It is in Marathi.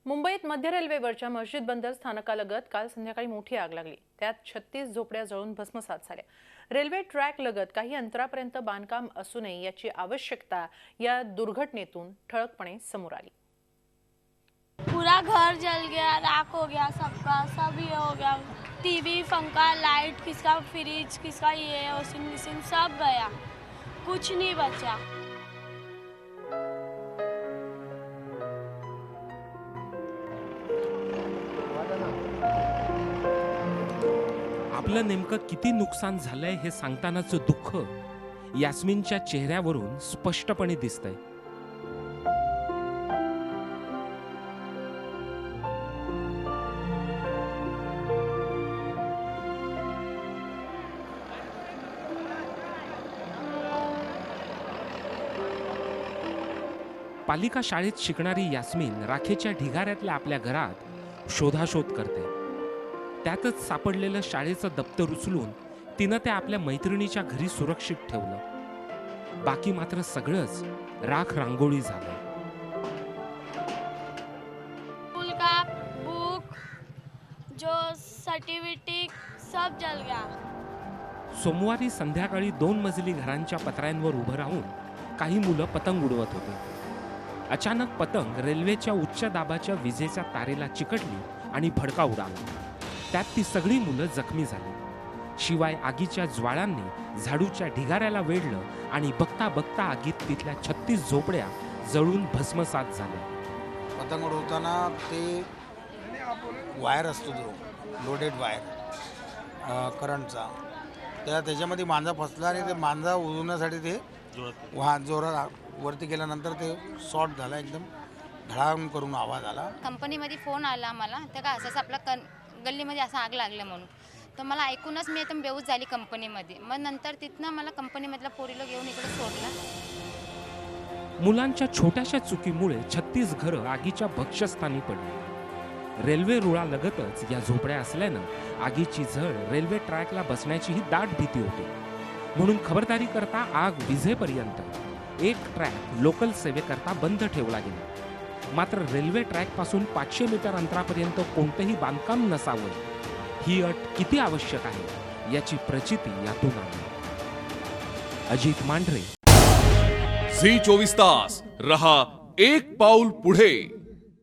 मुंबईत मध्य रेल्वेवरच्या मस्जिद बंदर स्थानकालगत काल संध्याकाळी मोठी आग लागली। त्यात 36 झोपड्या जळून भस्मसात झाल्या। रेल्वे ट्रॅक लगत काही अंतरापर्यंत बांधकाम असू नये याची आवश्यकता या दुर्घटनेतून ठळकपणे समोर आली। पूरा घर जल गया, राख हो गया, सबका सब ये हो गया। टीवी, पंखा, लाइट, किसका फ्रिज, किसका ये वॉशिंग मशीन सब गया, कुछ नहीं बचा। आपलं नेमकं किती नुकसान झालंय हे सांगतानाचं दुःख यास्मिनच्या चेहऱ्यावरून स्पष्टपणे दिसतंय। पालिका शाळेत शिकणारी यास्मिन राखेच्या ढिगाऱ्यातल्या आपल्या घरात शोधाशोध करते। त्यातच सापडलेलं शाळेचं दप्तर उचलून तिनं ते आपल्या मैत्रिणीच्या घरी सुरक्षित ठेवलं। बाकी मात्र सगळंच राख रांगोळी झालं। स्कूल का बुक, जो सर्टिफिकेट सब जल गया। सोमवारी संध्याकाळी 2 मजली घरांच्या पत्र्यांवर उभं राहून काही मुलं पतंग उडवत होते। अचानक पतंग रेल्वेच्या उच्च दाबाच्या विजेच्या तारेला चिकटली आणि भडका उडाला। त्यात ती सगळी मुलं जखमी झाली। शिवाय आगीच्या ज्वाळांनी झाडूच्या ढिगाऱ्याला वेढलं आणि बघता बघता आगीत तिथल्या 36 झोपड्या जळून भस्मसात झाल्या। पतंग उडवताना ते वायर असतो, जो लोडेड वायर करंटचा, त्याच्यामध्ये मांजा फसला आणि ते मांजा उडवण्यासाठी ते जोरात वरती गेल्यानंतर ते शॉर्ट झाला, एकदम धडाम करून आवाज आला। कंपनीमध्ये फोन आला मला, तर का असं आपल्या गल्लीमध्ये असं आग लागलं म्हणून, तर मला ऐकूनच मी एकदम बेऊस झाली कंपनीमध्ये। मग नंतर तिथनं मला कंपनीमधल्या पोरीला घेऊन इकडे सोडलं। मुलांच्या छोट्याशा चुकीमुळे 36 घरं आगीच्या भक्ष्यस्थानी पडली। रेल्वे रुळालगतच या झोपड्या असल्यानं आगीची झळ रेल्वे ट्रॅकला बसण्याचीही दाट भीती होती। म्हणून खबरदारी करता आग विझेपर्यंत एक ट्रॅक लोकल सेवेकरता बंद ठेवला गेला। मात्र रेल्वे ट्रॅक पासून 500 मीटर अंतरापर्यंत कोणतेही बांधकाम नसावं ही अट किती आवश्यक आहे याची प्रचिती यातून आली। अजित मांढरे, झी 24 तास रहा एक पाऊल पुढे।